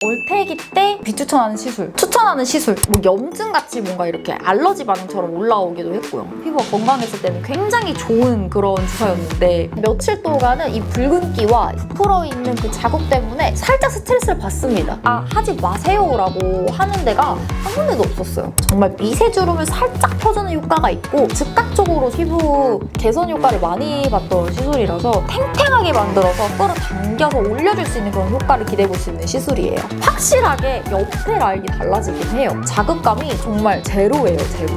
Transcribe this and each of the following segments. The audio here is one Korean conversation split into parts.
얼태기 때 비추천하는 시술, 추천하는 시술, 뭐 염증같이 뭔가 이렇게 알러지 반응처럼 올라오기도 했고요. 피부가 건강했을 때는 굉장히 좋은 그런 주사였는데 며칠 동안은 이 붉은기와 부풀어 있는 그 자국 때문에 살짝 스트레스를 받습니다. 아, 하지 마세요라고 하는 데가 한 군데도 없었어요. 정말 미세주름을 살짝 펴주는 효과가 있고 즉각적으로 피부 개선 효과를 많이 봤던 시술이라서 탱탱하게 만들어서 끌어당겨서 올려줄 수 있는 그런 효과를 기대해볼 수 있는 시술이에요. 확실하게 옆에 라인이 달라지긴 해요. 자극감이 정말 제로예요, 제로.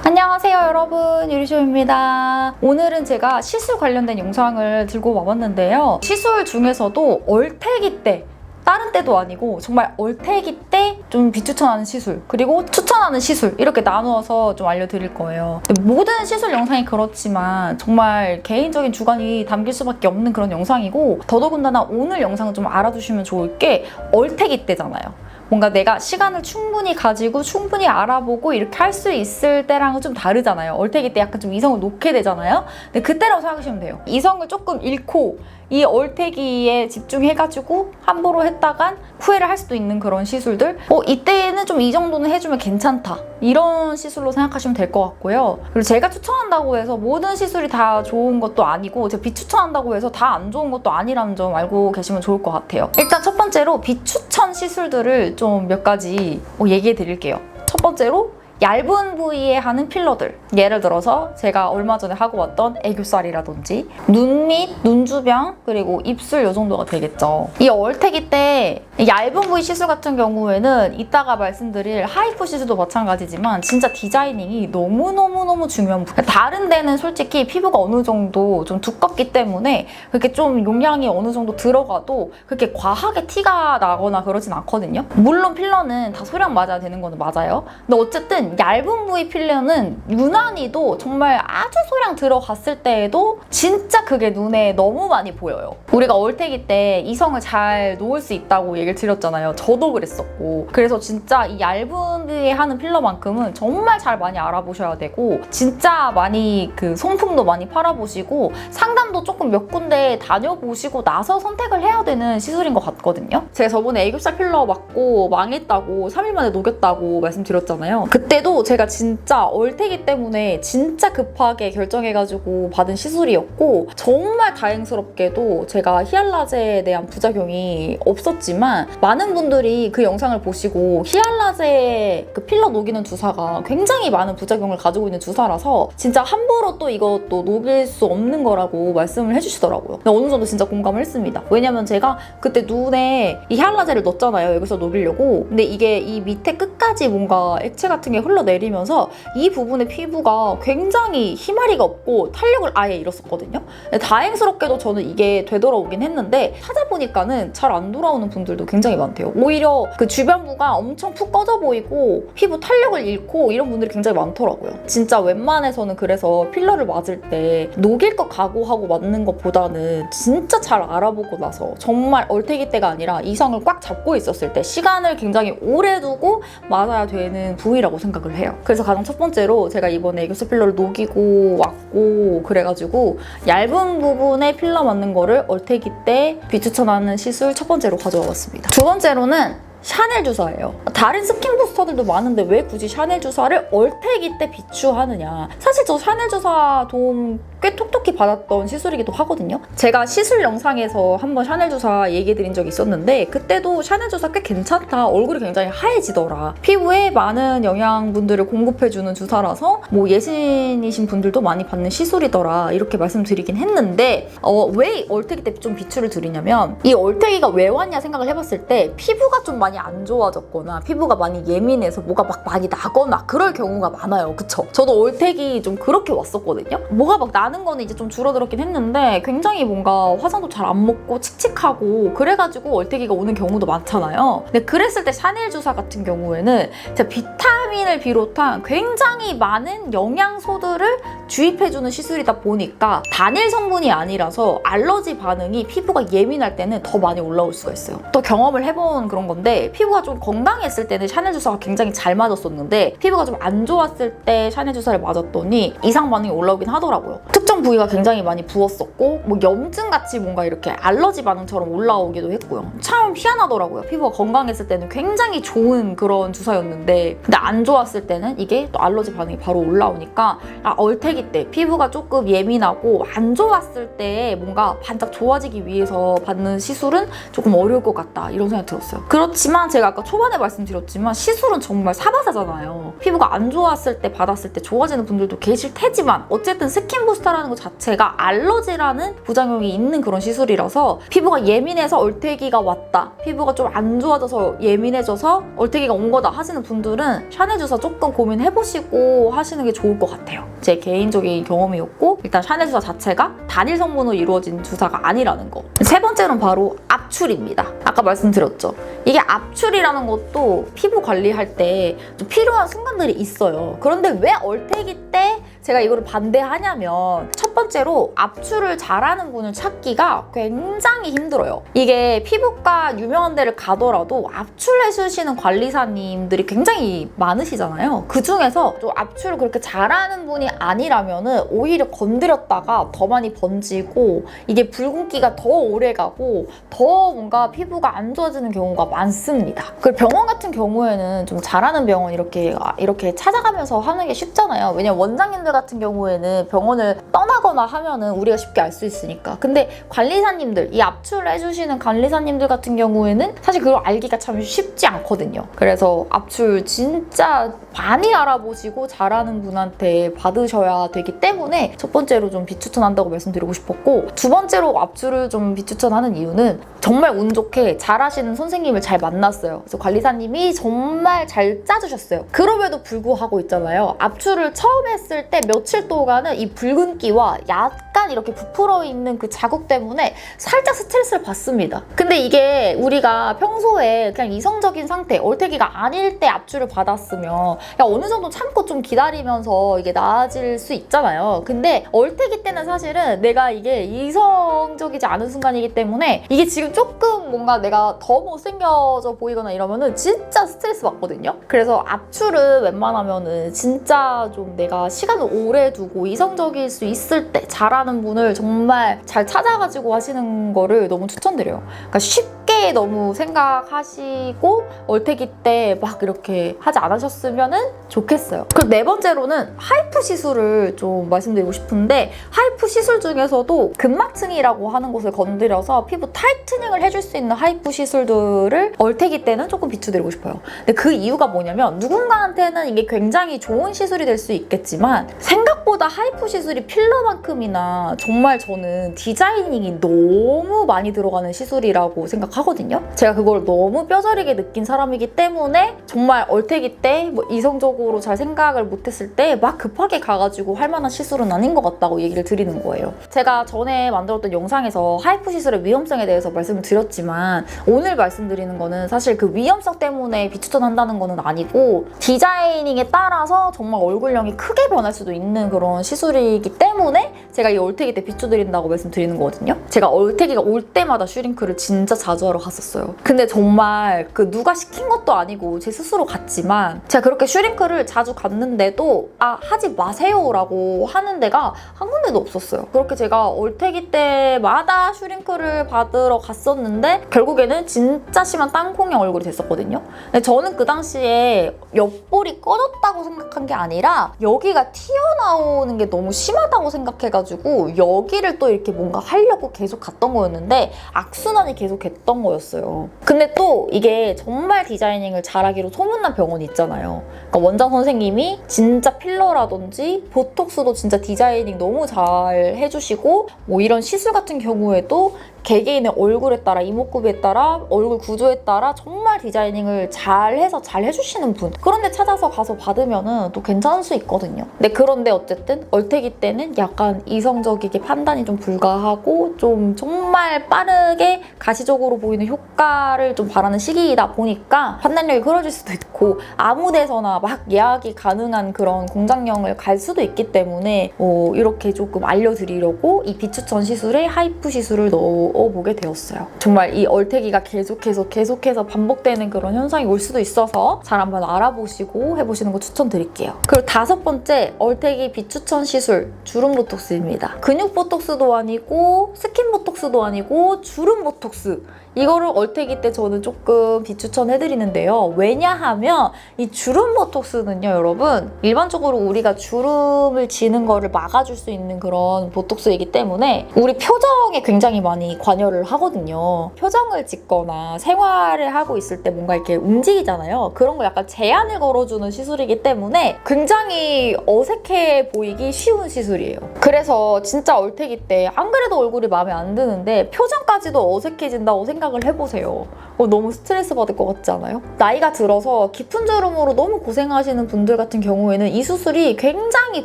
안녕하세요 여러분, 유리쇼입니다. 오늘은 제가 시술 관련된 영상을 들고 와봤는데요. 시술 중에서도 얼태기 때, 다른 때도 아니고 정말 얼태기 때 좀 비추천하는 시술, 그리고 추천하는 시술 이렇게 나누어서 좀 알려드릴 거예요. 모든 시술 영상이 그렇지만 정말 개인적인 주관이 담길 수밖에 없는 그런 영상이고, 더더군다나 오늘 영상은 좀 알아두시면 좋을 게 얼태기 때잖아요. 뭔가 내가 시간을 충분히 가지고 충분히 알아보고 이렇게 할 수 있을 때랑은 좀 다르잖아요. 얼태기 때 약간 좀 이성을 놓게 되잖아요. 근데 그때라고 생각하시면 돼요. 이성을 조금 잃고 이 얼태기에 집중해가지고 함부로 했다간 후회를 할 수도 있는 그런 시술들, 이때는 좀 이 정도는 해주면 괜찮다, 이런 시술로 생각하시면 될 것 같고요. 그리고 제가 추천한다고 해서 모든 시술이 다 좋은 것도 아니고, 제가 비추천한다고 해서 다 안 좋은 것도 아니라는 점 알고 계시면 좋을 것 같아요. 일단 첫 번째로 비추천 시술들을 좀 몇 가지 얘기해 드릴게요. 첫 번째로 얇은 부위에 하는 필러들, 예를 들어서 제가 얼마 전에 하고 왔던 애교살이라든지 눈 밑, 눈 주변, 그리고 입술 이 정도가 되겠죠. 이 얼태기 때 얇은 부위 시술 같은 경우에는 이따가 말씀드릴 하이프 시술도 마찬가지지만 진짜 디자이닝이 너무너무 중요한 부분. 다른 데는 솔직히 피부가 어느 정도 좀 두껍기 때문에 그렇게 좀 용량이 어느 정도 들어가도 그렇게 과하게 티가 나거나 그러진 않거든요. 물론 필러는 다 소량 맞아야 되는 거는 맞아요. 근데 어쨌든 얇은 부위 필러는 유난히도 정말 아주 소량 들어갔을 때에도 진짜 그게 눈에 너무 많이 보여요. 우리가 얼태기 때 이성을 잘 놓을 수 있다고 얘기를 드렸잖아요. 저도 그랬었고. 그래서 진짜 이 얇은 부위에 하는 필러만큼은 정말 잘 많이 알아보셔야 되고, 진짜 많이 그 손품도 많이 팔아보시고 상담도 조금 몇 군데 다녀보시고 나서 선택을 해야 되는 시술인 것 같거든요. 제가 저번에 애교살 필러 맞고 망했다고 3일 만에 녹였다고 말씀드렸잖아요. 그때도 제가 진짜 얼태기 때문에 진짜 급하게 결정해가지고 받은 시술이었고, 정말 다행스럽게도 제가 히알라제에 대한 부작용이 없었지만 많은 분들이 그 영상을 보시고 히알라제 그 필러 녹이는 주사가 굉장히 많은 부작용을 가지고 있는 주사라서 진짜 함부로 또 이것도 녹일 수 없는 거라고 말씀을 해주시더라고요. 근데 어느 정도 진짜 공감을 했습니다. 왜냐면 제가 그때 눈에 이 히알라제를 넣었잖아요, 여기서 녹이려고. 근데 이게 이 밑에 끝까지 뭔가 액체 같은 게 흘러내리면서 이 부분의 피부가 굉장히 희마리가 없고 탄력을 아예 잃었었거든요. 다행스럽게도 저는 이게 되돌아오긴 했는데 찾아보니까는 잘 안 돌아오는 분들도 굉장히 많대요. 오히려 그 주변부가 엄청 푹 꺼져 보이고 피부 탄력을 잃고 이런 분들이 굉장히 많더라고요. 진짜 웬만해서는 그래서 필러를 맞을 때 녹일 것 각오하고 맞는 것보다는 진짜 잘 알아보고 나서 정말 얼태기 때가 아니라 이성을 꽉 잡고 있었을 때 시간을 굉장히 오래 두고 맞아야 되는 부위라고 생각을 해요. 그래서 가장 첫 번째로 제가 이번에 애교살 필러를 녹이고 왔고 그래가지고 얇은 부분에 필러 맞는 거를 얼태기 때 비추천하는 시술 첫 번째로 가져와 봤습니다. 두 번째로는 샤넬 주사예요. 다른 스킨 부스터들도 많은데 왜 굳이 샤넬 주사를 얼태기 때 비추하느냐. 사실 저 샤넬 주사 도움 꽤 톡톡히 받았던 시술이기도 하거든요. 제가 시술 영상에서 한번 샤넬 주사 얘기해드린 적이 있었는데 그때도 샤넬 주사 꽤 괜찮다, 얼굴이 굉장히 하얘지더라, 피부에 많은 영양분들을 공급해주는 주사라서 뭐 예신이신 분들도 많이 받는 시술이더라, 이렇게 말씀드리긴 했는데 왜 얼태기 때 좀 비추를 드리냐면, 이 얼태기가 왜 왔냐 생각을 해봤을 때 피부가 좀 많이 안 좋아졌거나 피부가 많이 예민해서 뭐가 막 많이 나거나 그럴 경우가 많아요. 그쵸? 저도 얼태기 좀 그렇게 왔었거든요. 뭐가 막 나는 거는 이제 좀 줄어들었긴 했는데 굉장히 뭔가 화장도 잘 안 먹고 칙칙하고 그래가지고 얼태기가 오는 경우도 많잖아요. 근데 그랬을 때 샤넬 주사 같은 경우에는 진짜 비타민을 비롯한 굉장히 많은 영양소들을 주입해주는 시술이다 보니까 단일 성분이 아니라서 알러지 반응이 피부가 예민할 때는 더 많이 올라올 수가 있어요. 또 경험을 해본 그런 건데, 피부가 좀 건강했을 때는 샤넬 주사가 굉장히 잘 맞았었는데 피부가 좀 안 좋았을 때 샤넬 주사를 맞았더니 이상 반응이 올라오긴 하더라고요. 특정 특정 부위가 굉장히 많이 부었었고 뭐 염증같이 뭔가 이렇게 알러지 반응처럼 올라오기도 했고요. 참 희한하더라고요. 피부가 건강했을 때는 굉장히 좋은 그런 주사였는데 근데 안 좋았을 때는 이게 또 알러지 반응이 바로 올라오니까 얼태기 때 피부가 조금 예민하고 안 좋았을 때 뭔가 반짝 좋아지기 위해서 받는 시술은 조금 어려울 것 같다 이런 생각이 들었어요. 그렇지만 제가 아까 초반에 말씀드렸지만 시술은 정말 사바사잖아요. 피부가 안 좋았을 때 받았을 때 좋아지는 분들도 계실 테지만 어쨌든 스킨 부스터라는 것 자체가 알러지라는 부작용이 있는 그런 시술이라서 피부가 예민해서 얼태기가 왔다, 피부가 좀 안 좋아져서 예민해져서 얼태기가 온 거다 하시는 분들은 샤넬 주사 조금 고민해보시고 하시는 게 좋을 것 같아요. 제 개인적인 경험이었고 일단 샤넬 주사 자체가 단일 성분으로 이루어진 주사가 아니라는 거. 세 번째는 바로 압출입니다. 아까 말씀드렸죠. 이게 압출이라는 것도 피부 관리할 때 좀 필요한 순간들이 있어요. 그런데 왜 얼태기 때 제가 이거를 반대하냐면 첫 번째로 압출을 잘하는 분을 찾기가 굉장히 힘들어요. 이게 피부과 유명한 데를 가더라도 압출해주시는 관리사님들이 굉장히 많으시잖아요. 그 중에서 좀 압출을 그렇게 잘하는 분이 아니라면 오히려 건드렸다가 더 많이 번지고 이게 붉은기가 더 오래가고 더 뭔가 피부가 안 좋아지는 경우가 많습니다. 그 병원 같은 경우에는 좀 잘하는 병원 이렇게 찾아가면서 하는 게 쉽잖아요. 왜냐면 원장님들 같은 경우에는 병원을 떠나거나 하면은 우리가 쉽게 알 수 있으니까. 근데 관리사님들, 이 압출을 해주시는 관리사님들 같은 경우에는 사실 그걸 알기가 참 쉽지 않거든요. 그래서 압출 진짜 많이 알아보시고 잘하는 분한테 받으셔야 되기 때문에 첫 번째로 좀 비추천한다고 말씀드리고 싶었고, 두 번째로 압출을 좀 비추천하는 이유는 정말 운 좋게 잘하시는 선생님을 잘 만났어요. 그래서 관리사님이 정말 잘 짜주셨어요. 그럼에도 불구하고 있잖아요. 압출을 처음 했을 때 며칠 동안은 이 붉은기와 약간 이렇게 부풀어 있는 그 자국 때문에 살짝 스트레스를 받습니다. 근데 이게 우리가 평소에 그냥 이성적인 상태, 얼태기가 아닐 때 압출을 받았으면 그냥 어느 정도 참고 좀 기다리면서 이게 나아질 수 있잖아요. 근데 얼태기 때는 사실은 내가 이게 이성적이지 않은 순간이기 때문에 이게 지금 조금 뭔가 내가 더 못생겨져 보이거나 이러면은 진짜 스트레스 받거든요. 그래서 압출은 웬만하면은 진짜 좀 내가 시간을 오래 두고 이성적일 수 있을 때 잘하는 분을 정말 잘 찾아가지고 하시는 거를 너무 추천드려요. 그러니까 쉽게 너무 생각하시고 얼태기 때 막 이렇게 하지 않으셨으면 좋겠어요. 그리고 네 번째로는 하이프 시술을 좀 말씀드리고 싶은데, 하이프 시술 중에서도 근막층이라고 하는 곳을 건드려서 피부 타이트닝을 해줄 수 있는 하이프 시술들을 얼태기 때는 조금 비추드리고 싶어요. 근데 그 이유가 뭐냐면 누군가한테는 이게 굉장히 좋은 시술이 될 수 있겠지만 생각보다 하이프 시술이 필러만큼이나 정말 저는 디자이닝이 너무 많이 들어가는 시술이라고 생각하거든요. 제가 그걸 너무 뼈저리게 느낀 사람이기 때문에 정말 얼태기 때 뭐 이성적으로 잘 생각을 못했을 때 막 급하게 가가지고 할 만한 시술은 아닌 것 같다고 얘기를 드리는 거예요. 제가 전에 만들었던 영상에서 하이프 시술의 위험성에 대해서 말씀을 드렸지만 오늘 말씀드리는 거는 사실 그 위험성 때문에 비추천한다는 거는 아니고 디자이닝에 따라서 정말 얼굴형이 크게 변할 수도 있는 그런 시술이기 때문에 제가 이 얼태기 때 비추드린다고 말씀드리는 거거든요. 제가 얼태기가 올 때마다 슈링크를 진짜 자주 하러 갔었어요. 근데 정말 그 누가 시킨 것도 아니고 제 스스로 갔지만 제가 그렇게 슈링크를 자주 갔는데도 하지 마세요 라고 하는 데가 한 군데도 없었어요. 그렇게 제가 얼태기 때마다 슈링크를 받으러 갔었는데 결국에는 진짜 심한 땅콩형 얼굴이 됐었거든요. 근데 저는 그 당시에 옆볼이 꺼졌다고 생각한 게 아니라 여기가 튀어나오는 게 너무 심하다고 생각해가지고 여기를 또 이렇게 뭔가 하려고 계속 갔던 거였는데 악순환이 계속 했던 거였어요. 근데 또 이게 정말 디자이닝을 잘하기로 소문난 병원이 있잖아요. 그러니까 원장 선생님이 진짜 필러라든지 보톡스도 진짜 디자이닝 너무 잘 해주시고 뭐 이런 시술 같은 경우에도 개개인의 얼굴에 따라, 이목구비에 따라, 얼굴 구조에 따라 정말 디자이닝을 잘해서 잘 해주시는 분, 그런 데 찾아서 가서 받으면 또 괜찮을 수 있거든요. 근데 그런데 어쨌든 얼태기 때는 약간 이성적이게 판단이 좀 불가하고 좀 정말 빠르게 가시적으로 보이는 효과를 좀 바라는 시기이다 보니까 판단력이 흐려질 수도 있고 아무 데서나 막 예약이 가능한 그런 공장형을 갈 수도 있기 때문에 이렇게 조금 알려드리려고 이 비추천 시술에 하이프 시술을 보게 되었어요. 정말 이 얼태기가 계속해서 반복되는 그런 현상이 올 수도 있어서 잘 한번 알아보시고 해보시는 거 추천드릴게요. 그리고 5번째 얼태기 비추천 시술 주름 보톡스입니다. 근육 보톡스도 아니고 스킨 보톡스도 아니고 주름 보톡스. 이거를 얼태기 때 저는 조금 비추천해드리는데요. 왜냐하면 이 주름 보톡스는요, 여러분 일반적으로 우리가 주름을 지는 거를 막아줄 수 있는 그런 보톡스이기 때문에 우리 표정에 굉장히 많이 관여를 하거든요. 표정을 짓거나 생활을 하고 있을 때 뭔가 이렇게 움직이잖아요. 그런 거 약간 제한을 걸어주는 시술이기 때문에 굉장히 어색해 보이기 쉬운 시술이에요. 그래서 진짜 얼태기 때 안 그래도 얼굴이 마음에 안 드는데 표정까지도 어색해진다고 생각을 해보세요. 너무 스트레스 받을 것 같지 않아요? 나이가 들어서 깊은 주름으로 너무 고생하시는 분들 같은 경우에는 이 수술이 굉장히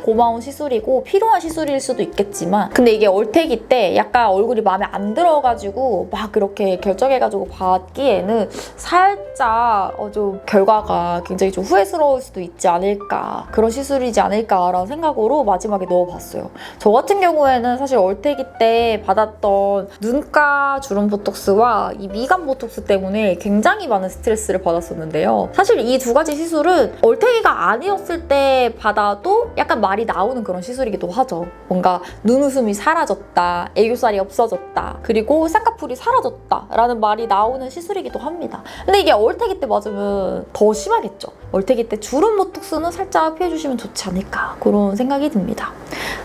고마운 시술이고 필요한 시술일 수도 있겠지만 근데 이게 얼태기 때 약간 얼굴이 마음에 안 들어가지고 막 그렇게 결정해가지고 받기에는 살짝 좀 결과가 굉장히 좀 후회스러울 수도 있지 않을까, 그런 시술이지 않을까라는 생각으로 마지막에 넣어봤어요. 저 같은 경우에는 사실 얼태기 때 받았던 눈가 주름 보톡스와 이 미간 보톡스 때문에 굉장히 많은 스트레스를 받았었는데요. 사실 이 두 가지 시술은 얼태기가 아니었을 때 받아도 약간 말이 나오는 그런 시술이기도 하죠. 뭔가 눈웃음이 사라졌다, 애교살이 없어졌다, 그리고 쌍꺼풀이 사라졌다 라는 말이 나오는 시술이기도 합니다. 근데 이게 얼태기 때 맞으면 더 심하겠죠. 얼태기 때 주름 보톡스는 살짝 피해주시면 좋지 않을까, 그런 생각이 듭니다.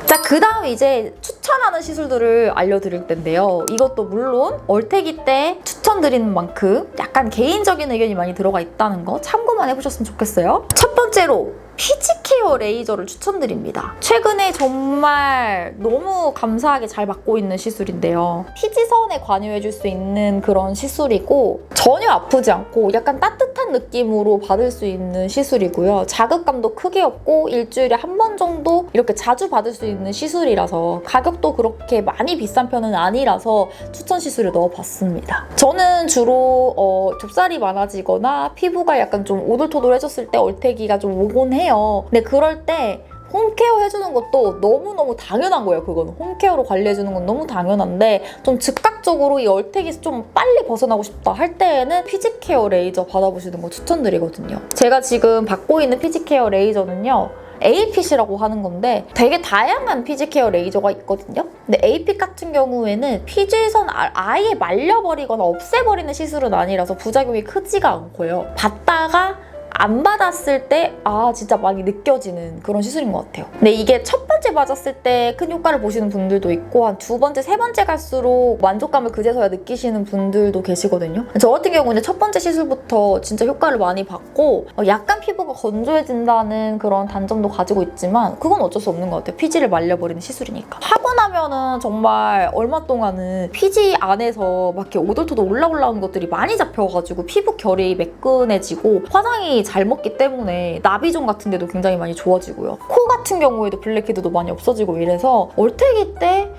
자, 그 다음 이제 추천하는 시술들을 알려드릴 텐데요. 이것도 물론 얼태기 때 추천드리는 만큼 약간 개인적인 의견이 많이 들어가 있다는 거 참고만 해보셨으면 좋겠어요. 첫 번째로 피지케어 레이저를 추천드립니다. 최근에 정말 너무 감사하게 잘 받고 있는 시술인데요. 피지선에 관여해줄 수 있는 그런 시술이고 전혀 아프지 않고 약간 따뜻한 느낌으로 받을 수 있는 시술이고요. 자극감도 크게 없고 일주일에 한 번 정도 이렇게 자주 받을 수 있는 시술이라서 가격도 그렇게 많이 비싼 편은 아니라서 추천 시술을 넣어봤습니다. 저는 주로 좁쌀이 많아지거나 피부가 약간 좀 오돌토돌해졌을 때 얼태기가 좀 오곤 해요. 근데 그럴 때 홈케어 해주는 것도 너무너무 당연한 거예요. 그건 홈케어로 관리해주는 건 너무 당연한데 좀 즉각적으로 이 얼태기에서 좀 빨리 벗어나고 싶다 할 때에는 피지케어 레이저 받아보시는 거 추천드리거든요. 제가 지금 받고 있는 피지케어 레이저는요, APC라고 하는 건데 되게 다양한 피지케어 레이저가 있거든요. 근데 APC 같은 경우에는 피지선 아예 말려버리거나 없애버리는 시술은 아니라서 부작용이 크지가 않고요. 받다가 안 받았을 때 진짜 많이 느껴지는 그런 시술인 것 같아요. 근데 이게 첫 번째 맞았을 때 큰 효과를 보시는 분들도 있고 한 두 번째, 세 번째 갈수록 만족감을 그제서야 느끼시는 분들도 계시거든요. 저 같은 경우는 첫 번째 시술부터 진짜 효과를 많이 받고 약간 피부가 건조해진다는 그런 단점도 가지고 있지만 그건 어쩔 수 없는 것 같아요. 피지를 말려버리는 시술이니까. 하고 나면은 정말 얼마 동안은 피지 안에서 막 이렇게 오돌토돌 올라오는 것들이 많이 잡혀가지고 피부 결이 매끈해지고 화장이 잘 먹기 때문에 나비존 같은 데도 굉장히 많이 좋아지고요. 코 같은 경우에도 블랙헤드도 많이 없어지고 이래서 얼태기 때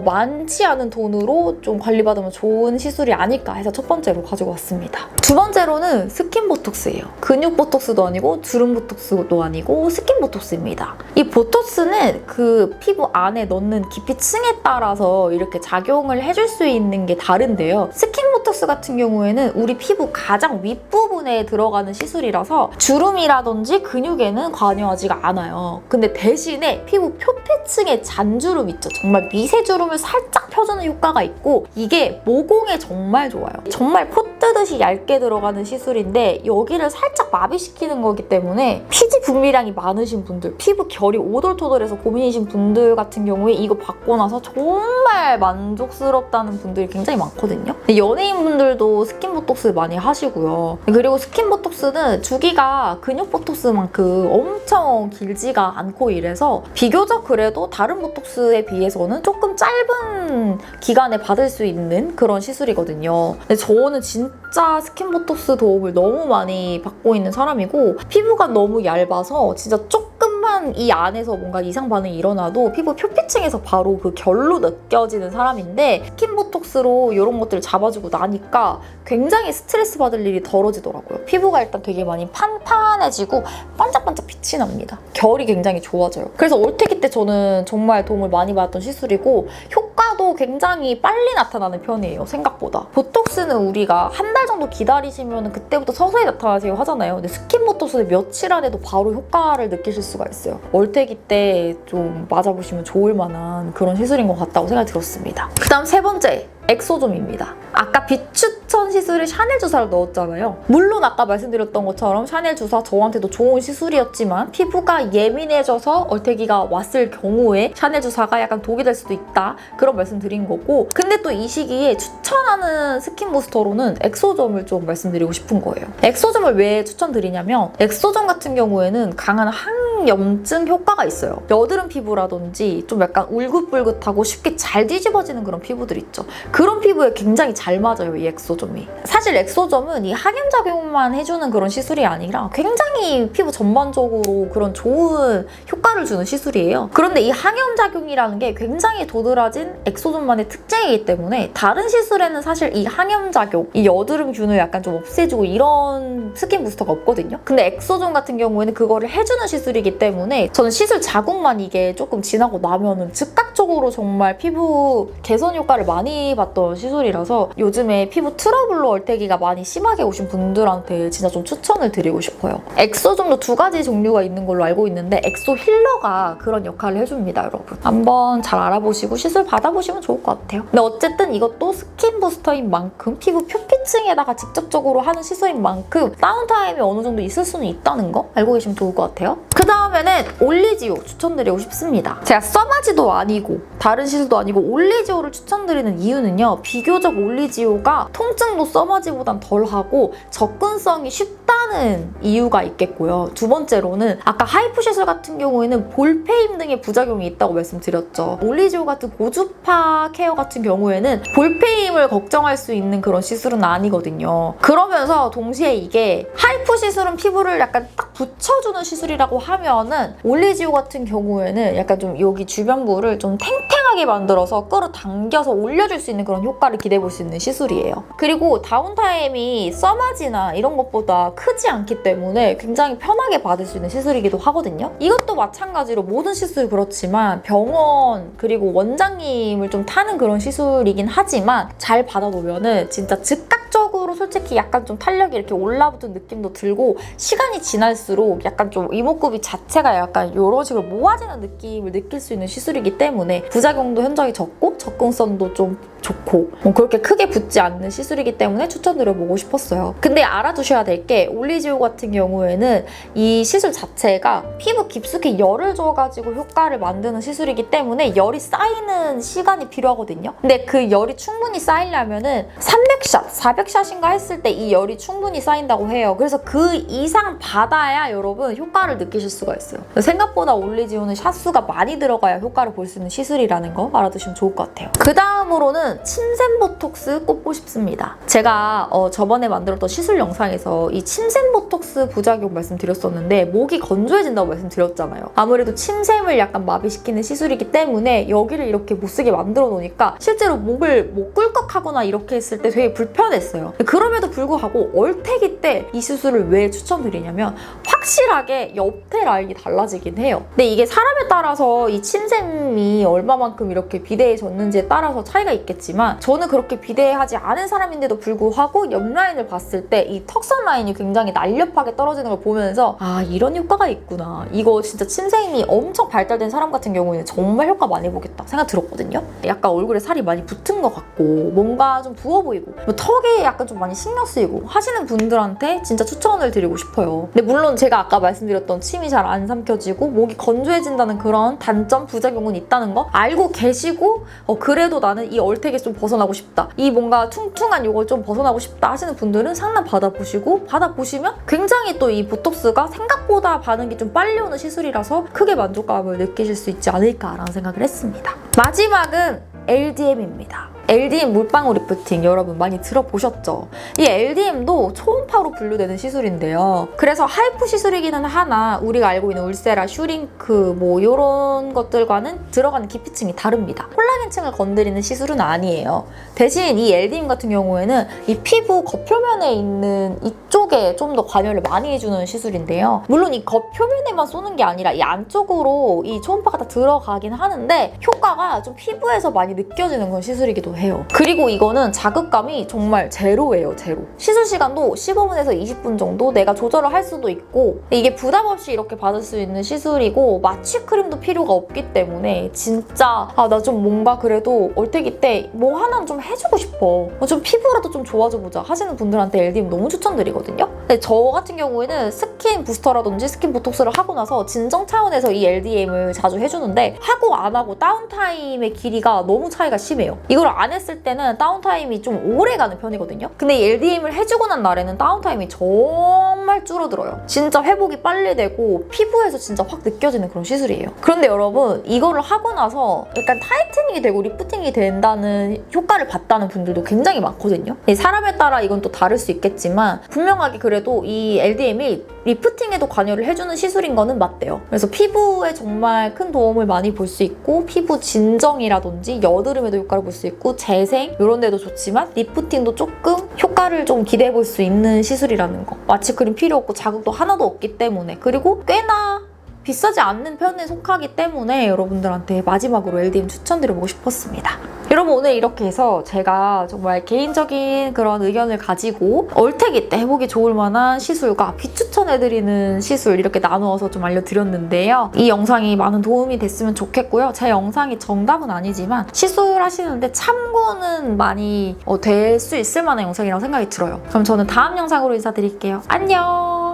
많지 않은 돈으로 좀 관리받으면 좋은 시술이 아닐까 해서 첫 번째로 가지고 왔습니다. 두 번째로는 스킨 보톡스예요. 근육 보톡스도 아니고 주름 보톡스도 아니고 스킨 보톡스입니다. 이 보톡스는 그 피부 안에 넣는 깊이층에 따라서 이렇게 작용을 해줄 수 있는 게 다른데요. 스킨 보톡스 같은 경우에는 우리 피부 가장 윗부분에 들어가는 시술이라서 주름이라든지 근육에는 관여하지가 않아요. 근데 대신에 피부 표피층에 잔주름 있죠. 정말 미세주름을 살짝 펴주는 효과가 있고 이게 모공에 정말 좋아요. 정말 코 뜨듯이 얇게 들어가는 시술인데 여기를 살짝 마비시키는 거기 때문에 피지 분비량이 많으신 분들, 피부 결이 오돌토돌해서 고민이신 분들 같은 경우에 이거 받고 나서 정말 만족스럽다는 분들이 굉장히 많거든요. 연예인분들도 스킨 보톡스 많이 하시고요. 그리고 스킨 보톡스는 주기가 근육 보톡스만큼 엄청 길지가 않고 이래서 비교적 그래도 다른 보톡스에 비해서는 조금 짧은 기간에 받을 수 있는 그런 시술이거든요. 근데 저는 진짜 스킨 보톡스 도움을 너무 많이 받고 있는 사람이고 피부가 너무 얇아서 진짜 조금만 조금만 이 안에서 뭔가 이상 반응이 일어나도 피부 표피층에서 바로 그 결로 느껴지는 사람인데 스킨 보톡스로 이런 것들을 잡아주고 나니까 굉장히 스트레스 받을 일이 덜어지더라고요. 피부가 일단 되게 많이 판판해지고 반짝반짝 빛이 납니다. 결이 굉장히 좋아져요. 그래서 올테기 때 저는 정말 도움을 많이 받았던 시술이고 효과도 굉장히 빨리 나타나는 편이에요. 생각보다. 보톡스는 우리가 한 달 정도 기다리시면 그때부터 서서히 나타나세요 하잖아요. 근데 스킨 보톡스는 며칠 안에도 바로 효과를 느끼실 수가 있어요. 올테기 때 좀 맞아보시면 좋을 만한 그런 시술인 것 같다고 생각이 들었습니다. 그 다음 세 번째, 엑소좀입니다. 아까 비추천 시술에 샤넬 주사를 넣었잖아요. 물론 아까 말씀드렸던 것처럼 샤넬 주사 저한테도 좋은 시술이었지만 피부가 예민해져서 얼태기가 왔을 경우에 샤넬 주사가 약간 독이 될 수도 있다. 그런 말씀 드린 거고, 근데 또 이 시기에 추천하는 스킨 부스터로는 엑소점을 좀 말씀드리고 싶은 거예요. 엑소점을 왜 추천드리냐면 엑소점 같은 경우에는 강한 항염증 효과가 있어요. 여드름 피부라든지 좀 약간 울긋불긋하고 쉽게 잘 뒤집어지는 그런 피부들 있죠. 그런 피부에 굉장히 잘 맞아요, 이 엑소점이. 사실 엑소점은 이 항염작용만 해주는 그런 시술이 아니라 굉장히 피부 전반적으로 그런 좋은 효과를 주는 시술이에요. 그런데 이 항염작용이라는 게 굉장히 도드라진 엑소점만의 특징이기 때문에 다른 시술에는 사실 이 항염작용, 이 여드름균을 약간 좀 없애주고 이런 스킨 부스터가 없거든요. 근데 엑소점 같은 경우에는 그거를 해주는 시술이기 때문에 저는 시술 자국만 이게 조금 지나고 나면은 즉각적으로 정말 피부 개선 효과를 많이 봤던 시술이라서 요즘에 피부 트러블로 얼태기가 많이 심하게 오신 분들한테 진짜 좀 추천을 드리고 싶어요. 엑소점도 두 가지 종류가 있는 걸로 알고 있는데 엑소 힐러가 그런 역할을 해줍니다, 여러분. 한번 잘 알아보시고 시술 받아보시면 좋을 것 같아요. 근데 어쨌든 이것도 스킨 부스터인 만큼 피부 표피층에다가 직접적으로 하는 시술인 만큼 다운타임이 어느 정도 있을 수는 있다는 거 알고 계시면 좋을 것 같아요. 그 다음에는 올리지오 추천드리고 싶습니다. 제가 써마지도 아니고 다른 시술도 아니고 올리지오를 추천드리는 이유는요, 비교적 올리지오가 통증도 써마지보단 덜하고 접근성이 쉽다는 이유가 있겠고요. 두 번째로는 아까 하이프 시술 같은 경우에는 볼페임 등의 부작용이 있다고 말씀드렸죠. 올리지오 같은 고주파 케어 같은 경우에는 볼페임을 걱정할 수 있는 그런 시술은 아니거든요. 그러면서 동시에 이게 하이프 시술은 피부를 약간 딱 붙여주는 시술이라고 하면은 올리지오 같은 경우에는 약간 좀 여기 주변부를 좀 탱탱하게 만들어서 끌어당겨서 올려줄 수 있는 그런 효과를 기대해볼 수 있는 시술이에요. 그리고 다운타임이 써마지나 이런 것보다 크지 않기 때문에 굉장히 편하게 받을 수 있는 시술이기도 하거든요. 이것도 마찬가지로 모든 시술이 그렇지만 병원 그리고 원장님을 좀 타는 그런 시술이긴 하지만 잘 받아놓으면은 진짜 즉각적으로 솔직히 약간 좀 탄력이 이렇게 올라붙은 느낌도 들고 시간이 지날수록 약간 좀 이목구비 자체가 약간 이런 식으로 모아지는 느낌을 느낄 수 있는 시술이기 때문에 부작용도 현저히 적고 접근성도 좀 좋고 그렇게 크게 붙지 않는 시술이기 때문에 추천드려보고 싶었어요. 근데 알아두셔야 될 게 올리지오 같은 경우에는 이 시술 자체가 피부 깊숙이 열을 줘가지고 효과를 만드는 시술이기 때문에 열이 쌓이는 시간이 필요하거든요. 근데 그 열이 충분히 쌓이려면은 300샷, 400샷인가 했을 때 이 열이 충분히 쌓인다고 해요. 그래서 그 이상 받아야 여러분 효과를 느끼실 수가 있어요. 생각보다 올리지오는 샷수가 많이 들어가야 효과를 볼 수 있는 시술이라는 거 알아두시면 좋을 것 같아요. 그 다음으로는 침샘 보톡스 꼽고 싶습니다. 제가 저번에 만들었던 시술 영상에서 이 침샘 보톡스 부작용 말씀드렸었는데 목이 건조해진다고 말씀드렸잖아요. 아무래도 침샘을 약간 마비시키는 시술이기 때문에 여기를 이렇게 못쓰게 만들어 놓으니까 실제로 목을 꿀꺽하거나 이렇게 했을 때 되게 불편했어요. 그럼에도 불구하고 얼태기 때 이 시술을 왜 추천드리냐면 확실하게 옆에 라인이 달라지긴 해요. 근데 이게 사람에 따라서 이 침샘이 얼마만큼 이렇게 비대해졌는지에 따라서 차이가 있겠지만 저는 그렇게 비대하지 않은 사람인데도 불구하고 옆 라인을 봤을 때 이 턱선 라인이 굉장히 날렵하게 떨어지는 걸 보면서 아, 이런 효과가 있구나. 이거 진짜 침샘이 엄청 발달된 사람 같은 경우에는 정말 효과 많이 보겠다 생각 들었거든요. 약간 얼굴에 살이 많이 붙은 것 같고 뭔가 좀 부어 보이고 턱에 약간 좀 많이 신경 쓰이고 하시는 분들한테 진짜 추천을 드리고 싶어요. 근데 물론 제가 아까 말씀드렸던 침이 잘 안 삼켜지고 목이 건조해진다는 그런 단점, 부작용은 있다는 거 알고 계시고 그래도 나는 이 얼태기에서 좀 벗어나고 싶다. 이 뭔가 퉁퉁한 이걸 좀 벗어나고 싶다 하시는 분들은 상담 받아보시면 굉장히 또 이 보톡스가 생각보다 반응이 좀 빨리 오는 시술이라서 크게 만족감을 느끼실 수 있지 않을까라는 생각을 했습니다. 마지막은 LDM입니다. LDM 물방울 리프팅 여러분 많이 들어보셨죠? 이 LDM도 초음파로 분류되는 시술인데요. 그래서 하이프 시술이기는 하나 우리가 알고 있는 울세라, 슈링크 뭐 이런 것들과는 들어가는 깊이층이 다릅니다. 콜라겐층을 건드리는 시술은 아니에요. 대신 이 LDM 같은 경우에는 이 피부 겉표면에 있는 이쪽에 좀 더 관여를 많이 해주는 시술인데요. 물론 이 겉표면에만 쏘는 게 아니라 이 안쪽으로 이 초음파가 다 들어가긴 하는데 효과가 좀 피부에서 많이 느껴지는 그런 시술이기도 해요. 그리고 이거는 자극감이 정말 제로예요, 제로. 시술 시간도 15분에서 20분 정도 내가 조절을 할 수도 있고 이게 부담 없이 이렇게 받을 수 있는 시술이고 마취 크림도 필요가 없기 때문에 진짜 나 좀 뭔가 그래도 얼태기 때 뭐 하나는 좀 해주고 싶어. 좀 피부라도 좀 좋아져 보자 하시는 분들한테 LDM 너무 추천드리거든요. 근데 저 같은 경우에는 스킨 부스터라든지 스킨 보톡스를 하고 나서 진정 차원에서 이 LDM을 자주 해주는데 하고 안 하고 다운타임의 길이가 너무 차이가 심해요. 이걸 안 했을 때는 다운타임이 좀 오래 가는 편이거든요. 근데 이 LDM을 해주고 난 날에는 다운타임이 정말 줄어들어요. 진짜 회복이 빨리 되고 피부에서 진짜 확 느껴지는 그런 시술이에요. 그런데 여러분 이거를 하고 나서 약간 타이트닝이 되고 리프팅이 된다는 효과를 봤다는 분들도 굉장히 많거든요. 사람에 따라 이건 또 다를 수 있겠지만 분명하게 그래도 이 LDM이 리프팅에도 관여를 해주는 시술인 거는 맞대요. 그래서 피부에 정말 큰 도움을 많이 볼 수 있고 피부 진정이라든지 여드름에도 효과를 볼 수 있고 재생 이런 데도 좋지만 리프팅도 조금 효과를 좀 기대해 볼 수 있는 시술이라는 거. 마취크림 필요 없고 자극도 하나도 없기 때문에 그리고 꽤나 비싸지 않는 편에 속하기 때문에 여러분들한테 마지막으로 LDM 추천드려보고 싶었습니다. 여러분 오늘 이렇게 해서 제가 정말 개인적인 그런 의견을 가지고 얼태기 때 해보기 좋을 만한 시술과 비추천해드리는 시술 이렇게 나누어서 좀 알려드렸는데요. 이 영상이 많은 도움이 됐으면 좋겠고요. 제 영상이 정답은 아니지만 시술하시는데 참고는 많이 될 수 있을 만한 영상이라고 생각이 들어요. 그럼 저는 다음 영상으로 인사드릴게요. 안녕!